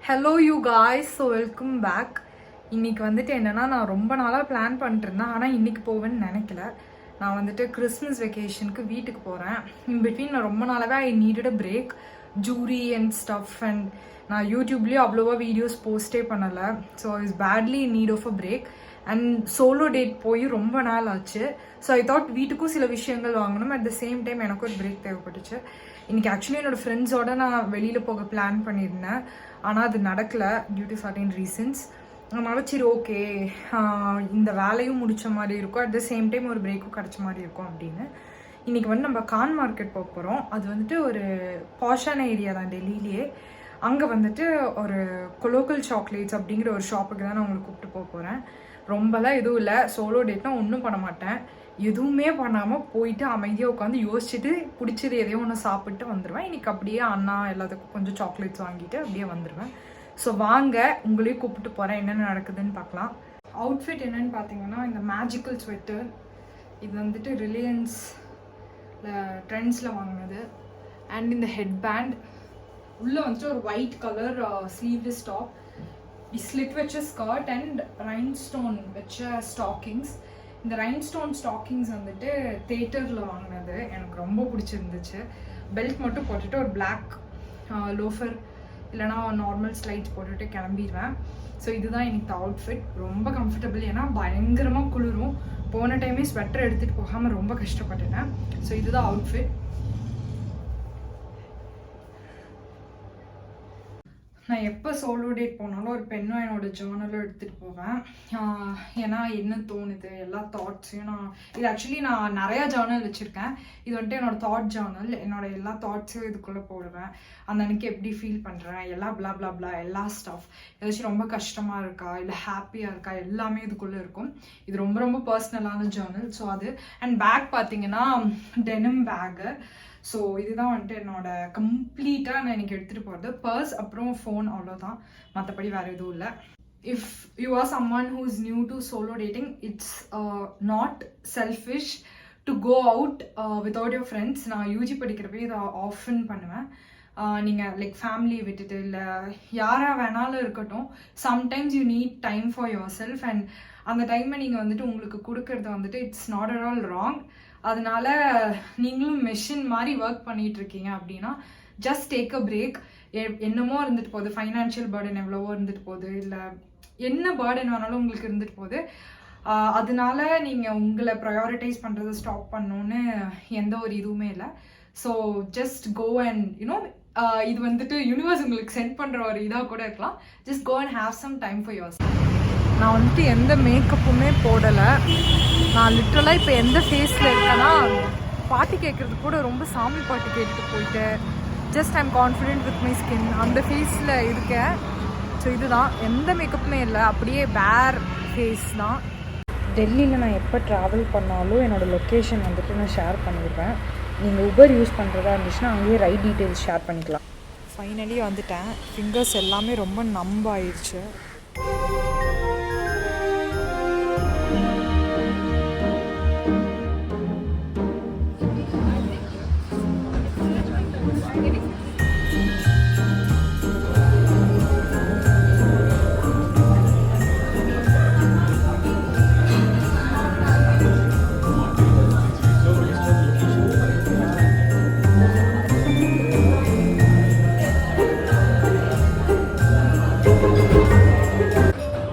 Hello you guys, so welcome back. இன்றைக்கி வந்துட்டு என்னென்னா, நான் ரொம்ப நாளாக பிளான் பண்ணிட்டுருந்தேன். ஆனால் இன்றைக்கி போவேன்னு நினைக்கல. நான் வந்துட்டு கிறிஸ்மஸ் வெக்கேஷனுக்கு வீட்டுக்கு போகிறேன். இன் பிட்வீன் நான் ரொம்ப நாளாகவே I needed a break, jury and stuff. And நான் யூடியூப்லேயும் அவ்வளோவா வீடியோஸ் போஸ்டே பண்ணலை. So is badly in need of a break. And solo date போய் ரொம்ப நாள் ஆச்சு. ஸோ ஐ தாட் வீட்டுக்கும் சில விஷயங்கள் வாங்கணும், அட் த சேம் டைம் எனக்கும் ஒரு பிரேக் தேவைப்பட்டுச்சு. இன்றைக்கி ஆக்சுவலி என்னோடய ஃப்ரெண்ட்ஸோடு நான் வெளியில் போக பிளான் பண்ணியிருந்தேன். ஆனால் அது நடக்கலை டியூ டு சர்டன் ரீசன்ஸ். அதனால சரி ஓகே, இந்த வேலையும் முடித்த மாதிரி இருக்கும், அட் த சேம் டைம் ஒரு பிரேக்கும் கிடச்ச மாதிரி இருக்கும் அப்படின்னு இன்றைக்கி வந்து நம்ம கான் மார்க்கெட் போக போகிறோம். அது வந்துட்டு ஒரு பாஷான ஏரியா தான் டெல்லியிலேயே. அங்கே வந்துட்டு ஒரு கொலோக்கல் சாக்லேட்ஸ் அப்படிங்கிற ஒரு ஷாப்புக்கு தான் நான் உங்களுக்கு கூப்பிட்டு போக போகிறேன். ரொம்பலாம் எதுவும் இல்லை, சோலோ டேட்னா ஒன்றும் பண்ண மாட்டேன். எதுவுமே பண்ணாமல் போயிட்டு அமைதியாக உட்காந்து யோசிச்சுட்டு பிடிச்சது எதையோ ஒன்று சாப்பிட்டு வந்துடுவேன். இன்றைக்கி அப்படியே அண்ணா எல்லாத்துக்கும் கொஞ்சம் சாக்லேட்ஸ் வாங்கிட்டு அப்படியே வந்துடுவேன். ஸோ வாங்க, உங்களையும் கூப்பிட்டு போகிறேன், என்னென்ன நடக்குதுன்னு பார்க்கலாம். அவுட்ஃபிட் என்னென்னு பார்த்தீங்கன்னா, இந்த மேஜிக்கல் ஸ்வெட்டர், இது வந்துட்டு ரிலையன்ஸில் ட்ரெண்ட்ஸில் வாங்கினது. அண்ட் இந்த ஹெட் பேண்ட், உள்ளே வந்துட்டு ஒரு white colour sleeveless top, slit வச்ச ஸ்கர்ட் அண்ட் ரைன்ஸ்டோன் வச்ச ஸ்டாக்கிங்ஸ். இந்த ரைன்ஸ்டோன் ஸ்டாக்கிங்ஸ் வந்துட்டு தேட்டரில் வாங்கினது, எனக்கு ரொம்ப பிடிச்சிருந்துச்சு. பெல்ட் மட்டும் போட்டுட்டு ஒரு பிளாக் லோஃபர் இல்லைனா நார்மல் ஸ்லைட்ஸ் போட்டுட்டு கிளம்பிடுவேன். ஸோ இதுதான் எனக்கு அவுட்ஃபிட். ரொம்ப கம்ஃபர்டபுள், ஏன்னா பயங்கரமாக குளிரும். போன டைமே ஸ்வெட்டர் எடுத்துகிட்டு போகாமல் ரொம்ப கஷ்டப்பட்டுட்டேன். ஸோ இதுதான் அவுட்ஃபிட். நான் எப்போ சோலோ டேட் போனாலும் ஒரு பெண்ணும் என்னோட ஜேர்னலும் எடுத்துகிட்டு போவேன். ஏன்னா என்ன தோணுது எல்லா தாட்ஸையும் இது ஆக்சுவலி நான் நிறையா ஜேர்னல் வச்சுருக்கேன். இது வந்துட்டு என்னோட தாட் ஜேர்னல். என்னோட எல்லா தாட்ஸையும் இதுக்குள்ளே போடுவேன். அந்த அன்னைக்கு எப்படி ஃபீல் பண்ணுறேன், எல்லா பிளா பிளா பிளா எல்லா ஸ்டஃப், ஏதாச்சும் ரொம்ப கஷ்டமாக இருக்கா இல்லை ஹாப்பியாக இருக்கா, எல்லாமே இதுக்குள்ளே இருக்கும். இது ரொம்ப ரொம்ப பர்சனலான ஜேர்னல். ஸோ அது அண்ட் பேக் பார்த்தீங்கன்னா டெனிம் பேக்கு. ஸோ இதுதான் வந்துட்டு என்னோட கம்ப்ளீட்டாக நான் எனக்கு எடுத்துகிட்டு போகிறது. பர்ஸ் அப்புறம் ஃபோன், அவ்வளோதான். மற்றபடி வேறு எதுவும் இல்லை. If you are someone who is new to solo dating, it's not selfish to go out without your friends. நான் யூஜி படிக்கிறப்ப இதை ஆஃபன் பண்ணுவேன். நீங்கள் லைக் ஃபேமிலியை விட்டுட்டு இல்லை யாராக வேணாலும் இருக்கட்டும், sometimes you need time for your self. And அந்த டைமை நீங்கள் வந்துட்டு உங்களுக்கு கொடுக்கறது வந்துட்டு it's not at all wrong. அதனால நீங்களும் மெஷின் மாதிரி ஒர்க் பண்ணிட்டு இருக்கீங்க அப்படின்னா ஜஸ்ட் டேக் அ பிரேக். என்னமோ இருந்துட்டு போகுது, ஃபைனான்ஷியல் பேர்டன் எவ்வளவோ இருந்துட்டு போகுது, இல்லை என்ன பேர்டன் வேணாலும் உங்களுக்கு இருந்துட்டு போகுது. அதனால நீங்கள் உங்களை ப்ரையாரிட்டைஸ் பண்ணுறதை ஸ்டாப் பண்ணணுன்னு எந்த ஒரு இதுவுமே இல்லை. So just go and you know, இது வந்துட்டு யூனிவர்ஸ் உங்களுக்கு சென்ட் பண்ணுற ஒரு இதாக கூட இருக்கலாம். Just go and have some time for yourself. நான் வந்துட்டு எந்த மேக்கப்புமே போடலை. நான் லிட்ரலாக இப்போ எந்த ஃபேஸில் இருக்கேன்னா, பாட்டு கேட்குறது கூட ரொம்ப சாமி பாட்டு கேட்டுட்டு போயிட்டு just I'm confident with my skin, அந்த ஃபேஸில் இருக்கேன். ஸோ இதுதான், எந்த மேக்கப்புமே இல்லை, அப்படியே பேர் ஃபேஸ் தான். டெல்லியில் நான் எப்போ ட்ராவல் பண்ணாலும் என்னோடய லொக்கேஷன் வந்துட்டு நான் ஷேர் பண்ணிடுவேன். நீங்கள் உபர் யூஸ் பண்ணுறதா இருந்துச்சுன்னா அங்கேயே ரைட் டீட்டெயில்ஸ் ஷேர் பண்ணிக்கலாம். ஃபைனலி வந்துட்டேன். ஃபிங்கர்ஸ் எல்லாமே ரொம்ப நம்ப ஆயிடுச்சு.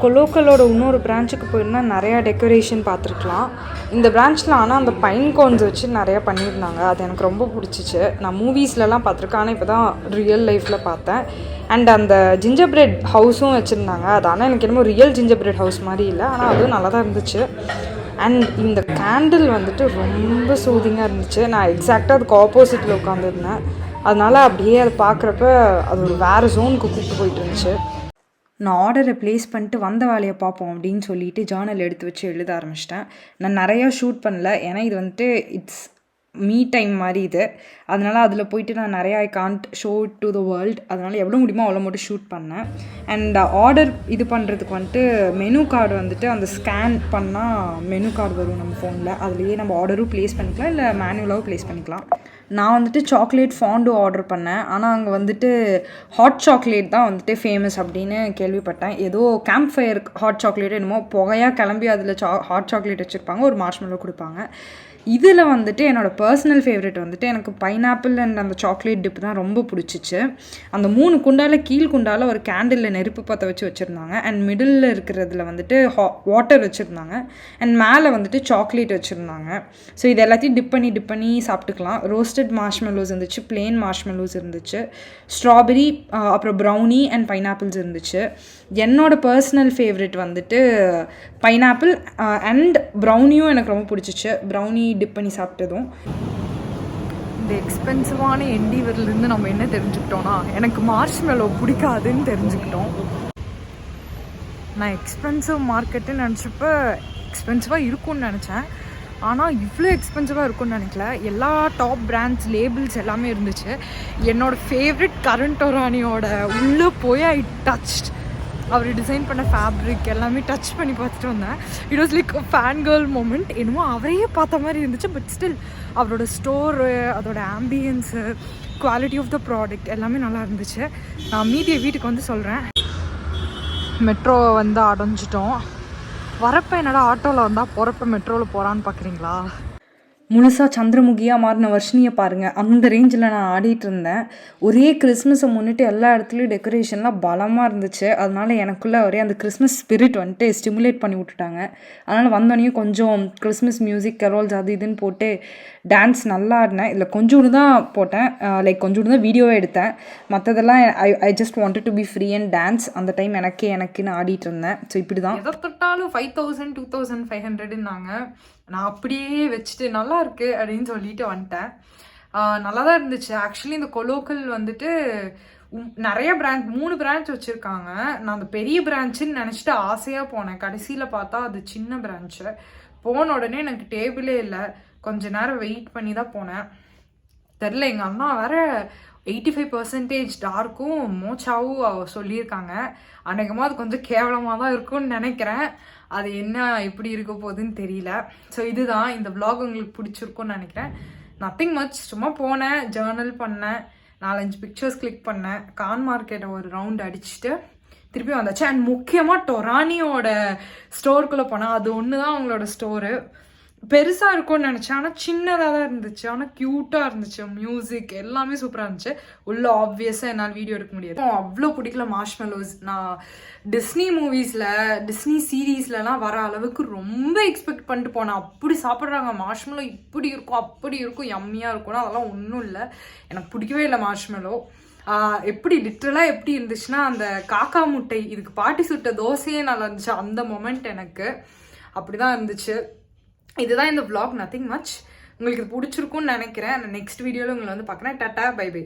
கொலோக்கலோட இன்னொரு பிரான்ச்சுக்கு போயிருந்தால் நிறையா டெக்கரேஷன் பார்த்துருக்கலாம். இந்த பிரான்ச்சில் ஆனால் அந்த பைன் கோன்ஸ் வச்சு நிறையா பண்ணியிருந்தாங்க. அது எனக்கு ரொம்ப பிடிச்சிச்சு. நான் மூவிஸ்லலாம் பார்த்துருக்கேன், ஆனால் இப்போ தான் ரியல் லைஃப்பில் பார்த்தேன். அண்ட் அந்த ஜிஞ்சர் பிரெட் ஹவுஸும் வச்சுருந்தாங்க. அது ஆனால் எனக்கு என்னமோ ரியல் ஜிஞ்சர் பிரெட் ஹவுஸ் மாதிரி இல்லை, ஆனால் அதுவும் நல்லா தான் இருந்துச்சு. அண்ட் இந்த கேண்டில் வந்துட்டு ரொம்ப சூதிங்காக இருந்துச்சு. நான் எக்ஸாக்டாக அதுக்கு ஆப்போசிட்டில் உட்காந்துருந்தேன். அதனால் அப்படியே அதை பார்க்குறப்ப அது ஒரு வேறு ஜோனுக்கு கூப்பிட்டு போயிட்டு இருந்துச்சு. நான் ஆர்டரை ப்ளேஸ் பண்ணிட்டு வந்த வேலையை பார்ப்போம் அப்படின்னு சொல்லிட்டு ஜேர்னல் எடுத்து வச்சு எழுத ஆரம்பிச்சிட்டேன். நான் நிறையா ஷூட் பண்ணல, ஏன்னா இது வந்துட்டு இட்ஸ் மீ டைம் மாதிரி இது. அதனால் அதில் போயிட்டு நான் நிறையா I can't show it to the world. அதனால் எவ்வளோ முடியுமோ அவ்வளோ மட்டும் ஷூட் பண்ணேன். அண்ட் ஆர்டர் இது பண்ணுறதுக்கு வந்துட்டு மெனு கார்டு வந்துட்டு அந்த ஸ்கேன் பண்ணால் மெனு கார்டு வரும் நம்ம ஃபோனில். அதுலேயே நம்ம ஆர்டரும் ப்ளேஸ் பண்ணிக்கலாம், இல்லை மேனுவலாகவும் ப்ளேஸ் பண்ணிக்கலாம். நான் வந்துட்டு சாக்லேட் ஃபாண்டு ஆர்டர் பண்ணேன். ஆனால் அங்கே வந்துட்டு ஹாட் சாக்லேட் தான் வந்துட்டு ஃபேமஸ் அப்படின்னு கேள்விப்பட்டேன். ஏதோ கேம்ப் ஃபயர் ஹாட் சாக்லேட் என்னமோ புகையாக கிளம்பி அதில் ஹாட் சாக்லேட் வச்சுருப்பாங்க, ஒரு மார்ஷ்மெல்லோ கொடுப்பாங்க. இதில் வந்துட்டு என்னோடய பர்சனல் ஃபேவரெட் வந்துட்டு எனக்கு பைனாப்பிள் அண்ட் அந்த சாக்லேட் டிப் தான் ரொம்ப பிடிச்சிச்சு. அந்த 3 குண்டால கீழ் குண்டால ஒரு கேண்டிலில் நெருப்பு பற்ற வச்சுருந்தாங்க. அண்ட் மிடில் இருக்கிறதுல வந்துட்டு வாட்டர் வச்சுருந்தாங்க. அண்ட் மேலே வந்துட்டு சாக்லேட் வச்சுருந்தாங்க. ஸோ இது எல்லாத்தையும் டிப் பண்ணி சாப்பிட்டுக்கலாம். ரோஸ்டட் மார்ஷ்மெல்லோஸ் இருந்துச்சு, பிளெயின் மார்ஷ்மெல்லோஸ் இருந்துச்சு, ஸ்ட்ராபெரி, அப்புறம் ப்ரௌனி அண்ட் பைனாப்பிள்ஸ் இருந்துச்சு. என்னோடய பர்சனல் ஃபேவரெட் வந்துட்டு பைனாப்பிள் அண்ட் ப்ரௌனியும் எனக்கு ரொம்ப பிடிச்சிச்சு. ப்ரௌனி டிப் பண்ணி சாப்பிட்டதும். இந்த எக்ஸ்பென்சிவான எண்டீவர்லேருந்து நம்ம என்ன தெரிஞ்சுக்கிட்டோன்னா, எனக்கு மார்ஷ்மெல்லோ பிடிக்காதுன்னு தெரிஞ்சுக்கிட்டோம். நான் எக்ஸ்பென்சிவ் மார்க்கெட்டுன்னு நினச்சப்ப எக்ஸ்பென்சிவாக இருக்கும்னு நினச்சேன். ஆனால் இவ்வளோ எக்ஸ்பென்சிவாக இருக்கும்னு நினைக்கல. எல்லா டாப் பிராண்ட்ஸ் லேபிள்ஸ் எல்லாமே இருந்துச்சு. என்னோடய ஃபேவரெட் கரண் டொரானியோட உள்ளே போய் ஐ டச்ட். அவர் டிசைன் பண்ண ஃபேப்ரிக் எல்லாமே டச் பண்ணி பார்த்துட்டு வந்தேன். It was like fan girl moment. என்னமோ அவரையே பார்த்த மாதிரி இருந்துச்சு. பட் ஸ்டில் அவரோட ஸ்டோரு, அதோட ambience, quality of the product எல்லாமே நல்லா இருந்துச்சு. நான் மீதியை வீட்டுக்கு வந்து சொல்கிறேன். மெட்ரோவை வந்து அடைஞ்சிட்டோம். வரப்போ என்னடா ஆட்டோவில் வந்தால் போகிறப்ப மெட்ரோவில் போகிறான்னு பார்க்குறீங்களா? முழுசாக சந்திரமுகியாக மாறின வர்ஷினியை பாருங்கள். அந்த ரேஞ்சில் நான் ஆடிட்டு இருந்தேன். ஒரே கிறிஸ்மஸை முன்னிட்டு எல்லா இடத்துலையும் டெக்கரேஷன்லாம் பலமாக இருந்துச்சு. அதனால எனக்குள்ளே ஒரே அந்த கிறிஸ்மஸ் ஸ்பிரிட் வந்துட்டு ஸ்டிமுலேட் பண்ணி விட்டுட்டாங்க. அதனால் வந்தோடனே கொஞ்சம் கிறிஸ்மஸ் மியூசிக் கரோல்ஸ் அது இதுன்னு போட்டு டான்ஸ் நல்லா ஆடினேன். இல்லை கொஞ்சோண்டு தான் போட்டேன், லைக் கொஞ்சோண்டு தான் வீடியோவே எடுத்தேன். மற்றதெல்லாம் I just wanted to be free and dance. அந்த டைம் எனக்குன்னு ஆடிட்டு இருந்தேன். ஸோ இப்படி தான் எதை தொட்டாலும் 5000 2500ன்னாங்க. நான் அப்படியே வச்சுட்டு நல்லா இருக்கு அப்படின்னு சொல்லிட்டு வந்துட்டேன். நல்லா தான் இருந்துச்சு. ஆக்சுவலி இந்த கொலோக்கல் வந்துட்டு நிறைய பிரான்ச் 3 பிரான்ச் வச்சுருக்காங்க. நான் அந்த பெரிய பிரான்ச்சுன்னு நினச்சிட்டு ஆசையாக போனேன். கடைசியில் பார்த்தா அது சின்ன பிரான்ச்சு. போன உடனே எனக்கு டேபிளே இல்லை. கொஞ்ச நேரம் வெயிட் பண்ணி தான் போனேன். தெரில, எங்கள் அம்மா வேற 85% டார்க்கும் மோச்சாவும் சொல்லியிருக்காங்க. அநேகமாக அது கொஞ்சம் கேவலமாக தான் இருக்கும்னு நினைக்கிறேன். அது என்ன எப்படி இருக்க போகுதுன்னு தெரியல. ஸோ இதுதான் இந்த விளாக் உங்களுக்கு பிடிச்சிருக்கும்னு நினைக்கிறேன். நத்திங் மச், சும்மா போனேன், ஜேர்னல் பண்ணேன், 4-5 பிக்சர்ஸ் கிளிக் பண்ணேன், கான் மார்க்கெட்டை ஒரு ரவுண்ட் அடிச்சுட்டு திருப்பி வந்தாச்சு. அண்ட் முக்கியமாக டொரானியோட ஸ்டோருக்குள்ளே போனேன். அது ஒன்று தான் அவங்களோட ஸ்டோரு. பெருசாக இருக்கும்னு நினச்சேன், ஆனால் சின்னதாக தான் இருந்துச்சு. ஆனால் க்யூட்டாக இருந்துச்சு. மியூசிக் எல்லாமே சூப்பராக இருந்துச்சு. உள்ள ஆப்வியஸாக என்னால் வீடியோ எடுக்க முடியாது. அவ்வளோ பிடிக்கல மார்ஷ்மெல்லோஸ். நான் டிஸ்னி மூவிஸில், டிஸ்னி சீரீஸ்லலாம் வர அளவுக்கு ரொம்ப எக்ஸ்பெக்ட் பண்ணிட்டு போனேன். அப்படி சாப்பிட்றாங்க மார்ஷ்மெல்லோ, இப்படி இருக்கும் அப்படி இருக்கும், யம்மியாக இருக்கும்னா அதெல்லாம் ஒன்றும் இல்லை. எனக்கு பிடிக்கவே இல்லை மார்ஷ்மெல்லோ. எப்படி லிட்ரலாக எப்படி இருந்துச்சுன்னா, அந்த காக்கா முட்டை இதுக்கு பாட்டி சுட்ட தோசையே நல்லா இருந்துச்சு. அந்த மொமெண்ட் எனக்கு அப்படி தான் இருந்துச்சு. இதுதான் இந்த vlog, நத்திங் மச். உங்களுக்கு இது பிடிச்சிருக்கும்னு நினைக்கிறேன். நெக்ஸ்ட் வீடியோவில் உங்களை வந்து பார்க்குறேன். Tata, bye by.